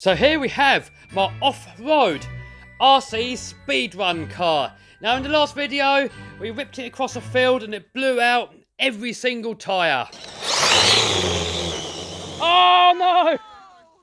So here we have my off-road RC speedrun car. Now in the last video, we ripped it across a field and it blew out every single tyre. Oh no!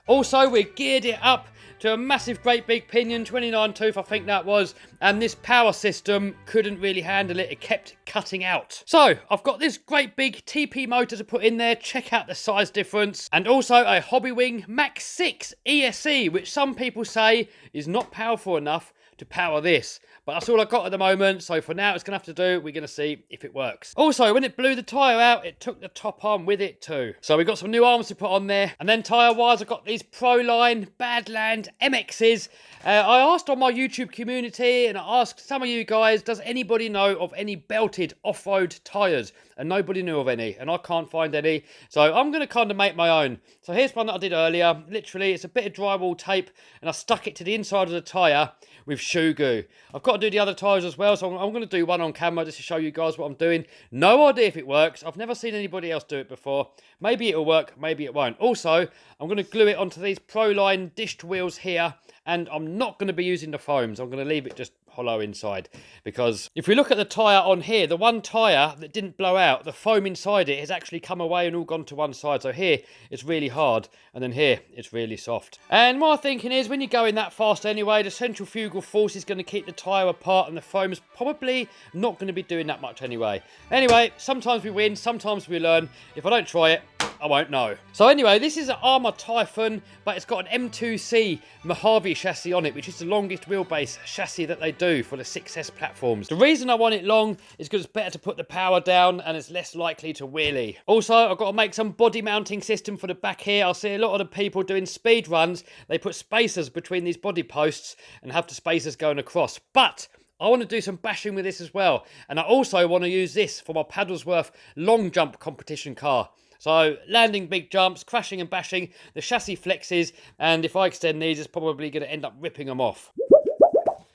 Also, we geared it up to a massive great big pinion, 29 tooth I think that was, and this power system couldn't really handle it. It kept cutting out. So I've got this great big TP motor to put in there. Check out the size difference. And also a Hobbywing Max 6 ESC, which some people say is not powerful enough to power this. But that's all I've got at the moment, so for now it's going to have to do. We're going to see if it works. Also, when it blew the tyre out, it took the top arm with it too. So we've got some new arms to put on there. And then tyre-wise, I've got these Proline Badland MXs. I asked on my YouTube community, and I asked some of you guys, does anybody know of any belted off-road tyres? And nobody knew of any, and I can't find any. So I'm going to kind of make my own. So here's one that I did earlier. Literally, it's a bit of drywall tape, and I stuck it to the inside of the tyre with shoe goo. I've got to do the other tyres as well, so I'm going to do one on camera just to show you guys what I'm doing. No idea if it works. I've never seen anybody else do it before. Maybe it'll work, maybe it won't. Also, I'm going to glue it onto these Proline dished wheels here, and I'm not going to be using the foams. I'm going to leave it just hollow inside, because if we look at the tyre on here, the one tyre that didn't blow out, the foam inside it has actually come away and all gone to one side. So here it's really hard, and then here it's really soft. And my thinking is, when you're going that fast anyway, the centrifugal force is going to keep the tyre apart, and the foam's probably not going to be doing that much anyway. Anyway, sometimes we win, sometimes we learn. If I don't try it, I won't know. So anyway, this is an Armour Typhon, but it's got an M2C Mojave chassis on it, which is the longest wheelbase chassis that they do for the 6S platforms. The reason I want it long is because it's better to put the power down and it's less likely to wheelie. Also, I've got to make some body mounting system for the back here. I see a lot of the people doing speed runs, they put spacers between these body posts and have the spacers going across. But I want to do some bashing with this as well. And I also want to use this for my Paddlesworth long jump competition car. So, landing big jumps, crashing and bashing, the chassis flexes, and if I extend these, it's probably going to end up ripping them off.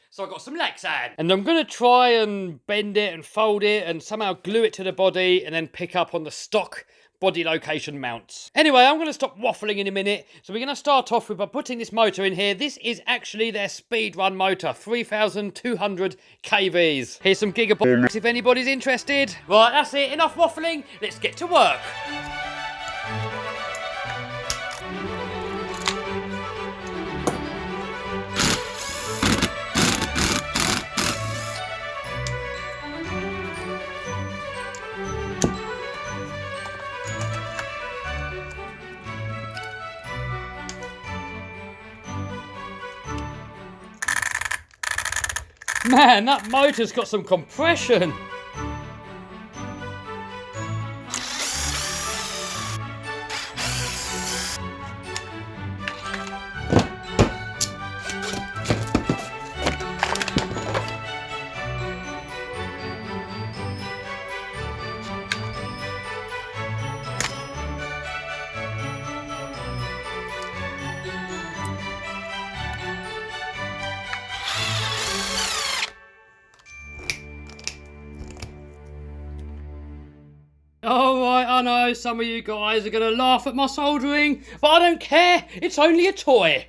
So I've got some Lexan, and I'm going to try and bend it and fold it and somehow glue it to the body and then pick up on the stock body location mounts. Anyway, I'm going to stop waffling in a minute. So we're going to start off with by putting this motor in here. This is actually their speedrun motor, 3,200 kVs. Here's some gigabytes if anybody's interested. Right, that's it. Enough waffling. Let's get to work. Man, that motor's got some compression. Alright, I know some of you guys are going to laugh at my soldering, but I don't care, it's only a toy.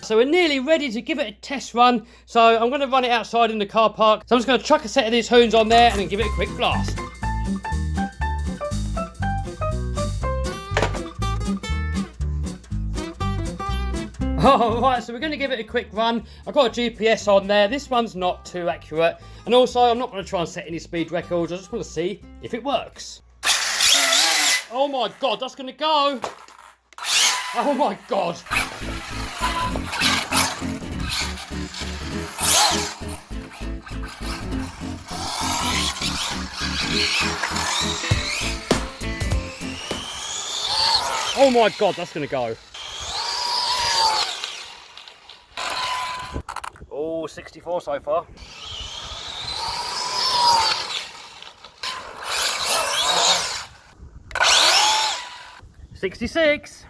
So we're nearly ready to give it a test run, so I'm going to run it outside in the car park. So I'm just going to chuck a set of these hoons on there and then give it a quick blast. Alright, so we're going to give it a quick run. I've got a GPS on there. This one's not too accurate. And also, I'm not going to try and set any speed records. I just want to see if it works. Oh my god, that's going to go. Oh my god. Oh my god, that's going to go. Oh, 64 so far. 66.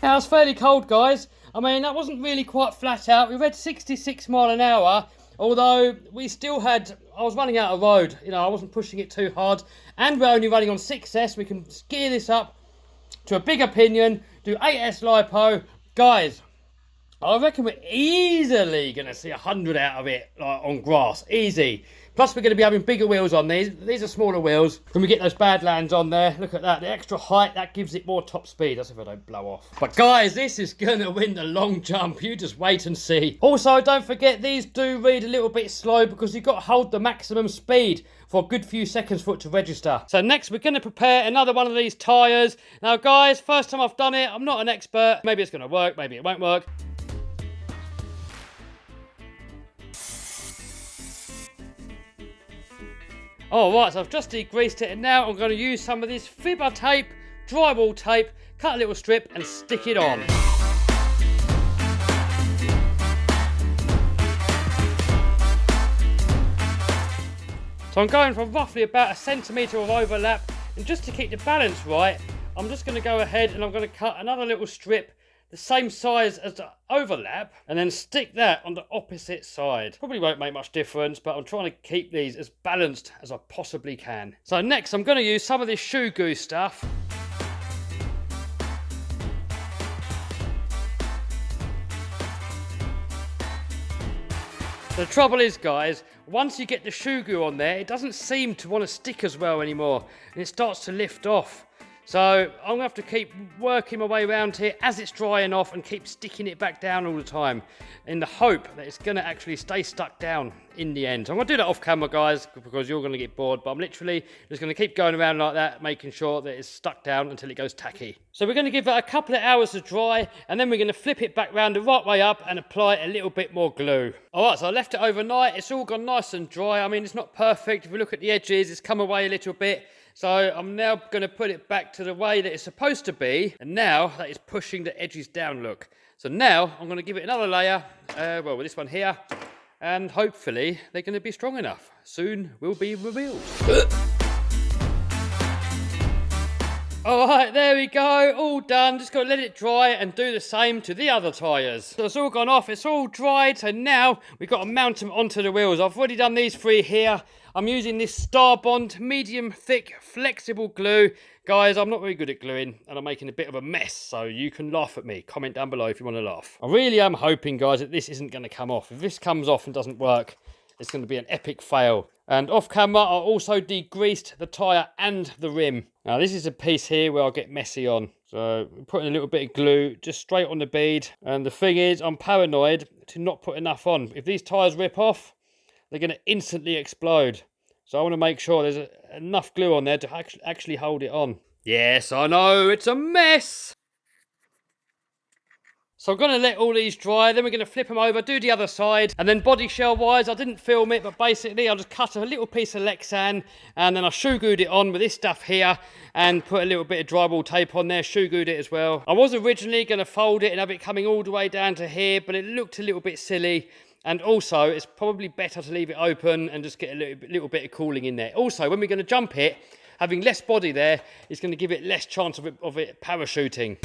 Now, it's fairly cold, guys. I mean, that wasn't really quite flat out. We read 66 mile an hour, although we still had, I was running out of road. You know, I wasn't pushing it too hard. And we're only running on 6S. We can gear this up to a bigger pinion, do 8S lipo. Guys, I reckon we're easily going to see 100 out of it, like, on grass. Easy. Plus, we're going to be having bigger wheels on these. These are smaller wheels. When we get those Badlands on there, look at that. The extra height, that gives it more top speed. That's if I don't blow off. But guys, this is going to win the long jump. You just wait and see. Also, don't forget, these do read a little bit slow because you've got to hold the maximum speed for a good few seconds for it to register. So next, we're going to prepare another one of these tyres. Now, guys, first time I've done it. I'm not an expert. Maybe it's going to work. Maybe it won't work. Alright, so I've just degreased it, and now I'm going to use some of this fibber tape, drywall tape, cut a little strip and stick it on. So I'm going for roughly about 1 centimetre of overlap, and just to keep the balance right, I'm just going to go ahead and I'm going to cut another little strip the same size as the overlap, and then stick that on the opposite side. Probably won't make much difference, but I'm trying to keep these as balanced as I possibly can. So next, I'm going to use some of this shoe goo stuff. The trouble is, guys, once you get the shoe goo on there, it doesn't seem to want to stick as well anymore, and it starts to lift off. So I'm going to have to keep working my way around here as it's drying off and keep sticking it back down all the time in the hope that it's going to actually stay stuck down in the end. So I'm going to do that off camera, guys, because you're going to get bored, but I'm literally just going to keep going around like that, making sure that it's stuck down until it goes tacky. So we're going to give that a couple of hours to dry, and then we're going to flip it back round the right way up and apply a little bit more glue. Alright, so I left it overnight. It's all gone nice and dry. I mean, it's not perfect. If we look at the edges, it's come away a little bit. So I'm now going to put it back to the way that it's supposed to be, and now that it's pushing the edges down, look. So now I'm going to give it another layer, well, with this one here, and hopefully they're going to be strong enough. Soon will be revealed. Alright, there we go, all done. Just got to let it dry and do the same to the other tyres. So it's all gone off, it's all dried, so now we've got to mount them onto the wheels. I've already done these 3 here. I'm using this Star Bond medium thick flexible glue. Guys, I'm not very good at gluing and I'm making a bit of a mess, so you can laugh at me. Comment down below if you want to laugh. I really am hoping, guys, that this isn't going to come off. If this comes off and doesn't work, it's going to be an epic fail. And off camera, I also degreased the tyre and the rim. Now, this is a piece here where I'll get messy on. So, I'm putting a little bit of glue just straight on the bead. And the thing is, I'm paranoid to not put enough on. If these tyres rip off, they're going to instantly explode. So I want to make sure there's enough glue on there to actually hold it on. Yes, I know, it's a mess. So I'm going to let all these dry, then we're going to flip them over, do the other side, and then body shell wise, I didn't film it, but basically I'll just cut a little piece of Lexan, and then I shoe glued it on with this stuff here, and put a little bit of drywall tape on there, shoe glued it as well. I was originally going to fold it and have it coming all the way down to here, but it looked a little bit silly. And also, it's probably better to leave it open and just get a little bit of cooling in there. Also, when we're going to jump it, having less body there is going to give it less chance of it parachuting.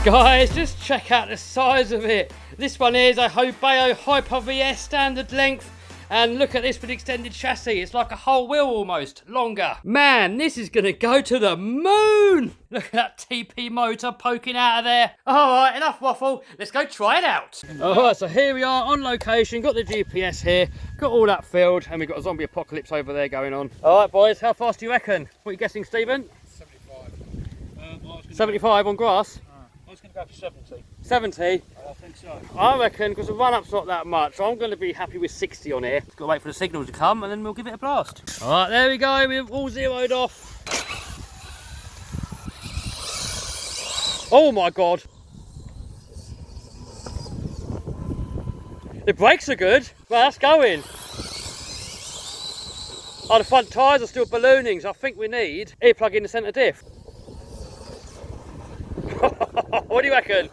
Guys, just check out the size of it. This one is a Hobeo Hyper VS standard length. And look at this for the extended chassis. It's like a whole wheel almost, longer. Man, this is going to go to the moon. Look at that TP motor poking out of there. All right, enough waffle. Let's go try it out. All right, so here we are on location. Got the GPS here. Got all that filled. And we've got a zombie apocalypse over there going on. All right, boys, how fast do you reckon? What are you guessing, Stephen? 75. 75 on grass? I was going to go for 70. 70? I think so. I reckon, because the run-up's not that much, so I'm going to be happy with 60 on here. Just got to wait for the signal to come and then we'll give it a blast. All right, there we go. We've all zeroed off. Oh my God. The brakes are good. Well, that's going. Oh, the front tyres are still ballooning, so I think we need earplug in the centre diff. What do you reckon?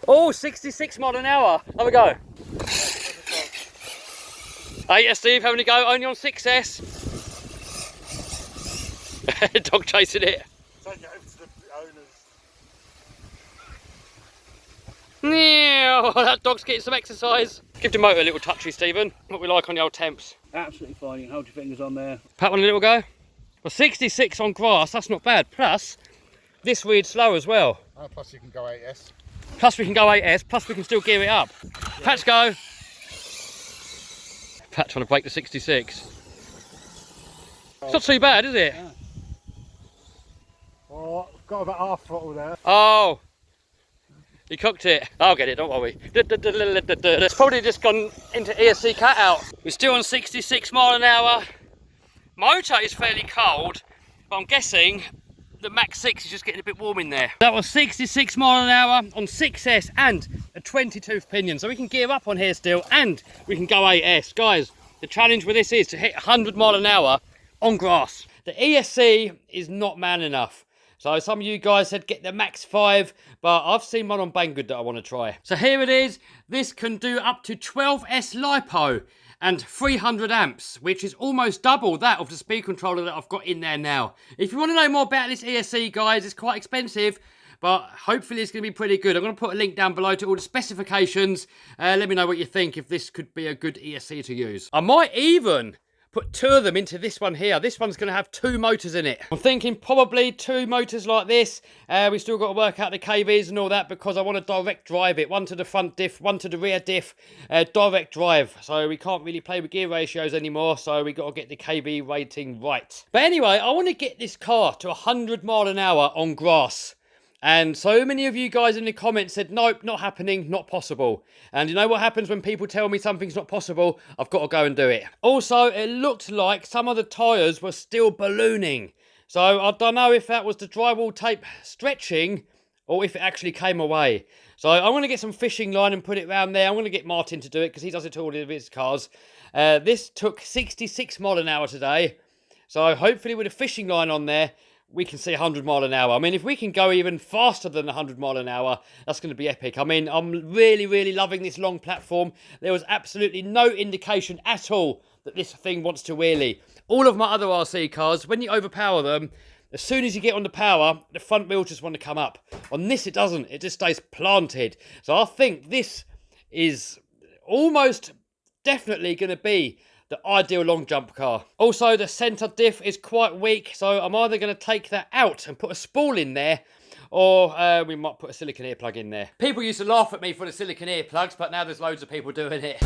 Oh, 66 mile an hour. Have we go. Hey, Steve, having a go, only on 6S. Dog chasing it. Take it over to the owners. Yeah, that dog's getting some exercise. Give the motor a little touchy, Stephen. What we like on the old temps. Absolutely fine. You can hold your fingers on there. Pat one a little go. Well, 66 on grass, that's not bad. Plus, this reads slow as well. Oh, plus you can go 8S. Plus we can go 8S, plus we can still gear it up. Pat's go. Pat trying to break the 66. It's not too bad, is it? Yeah. Oh, got about half throttle there. Oh, you cooked it. I'll get it, don't worry. It's probably just gone into ESC cutout. We're still on 66 mile an hour. Motor is fairly cold, but I'm guessing the Max 6 is just getting a bit warm in there. That was 66 mile an hour on 6S and a 22th pinion. So we can gear up on here still and we can go 8S. Guys, the challenge with this is to hit 100 mile an hour on grass. The ESC is not man enough. So some of you guys said get the Max 5, but I've seen one on Banggood that I want to try. So here it is. This can do up to 12S LiPo and 300 amps, which is almost double that of the speed controller that I've got in there now. If you want to know more about this ESC, guys, it's quite expensive, but hopefully it's going to be pretty good. I'm going to put a link down below to all the specifications. Let me know what you think, if this could be a good ESC to use. I might even put 2 of them into this one here. This one's going to have 2 motors in it. I'm thinking probably 2 motors like this. We still got to work out the KVs and all that because I want to direct drive it. One to the front diff, one to the rear diff, direct drive. So we can't really play with gear ratios anymore, so we got to get the KV rating right. But anyway, I want to get this car to 100 mile an hour on grass. And so many of you guys in the comments said, nope, not happening, not possible. And you know what happens when people tell me something's not possible? I've got to go and do it. Also, it looked like some of the tyres were still ballooning. So I don't know if that was the drywall tape stretching or if it actually came away. So I'm going to get some fishing line and put it around there. I'm going to get Martin to do it because he does it to all of his cars. This took 66 mile an hour today. So hopefully with a fishing line on there, we can see 100 mile an hour. I mean, if we can go even faster than 100 mile an hour, that's going to be epic. I mean, I'm really, really loving this long platform. There was absolutely no indication at all that this thing wants to wheelie. All of my other RC cars, when you overpower them, as soon as you get on the power, the front wheels just want to come up. On this, it doesn't. It just stays planted. So I think this is almost definitely going to be the ideal long jump car. Also, the centre diff is quite weak, so I'm either going to take that out and put a spool in there, or we might put a silicone ear plug in there. People used to laugh at me for the silicone ear plugs, but now there's loads of people doing it.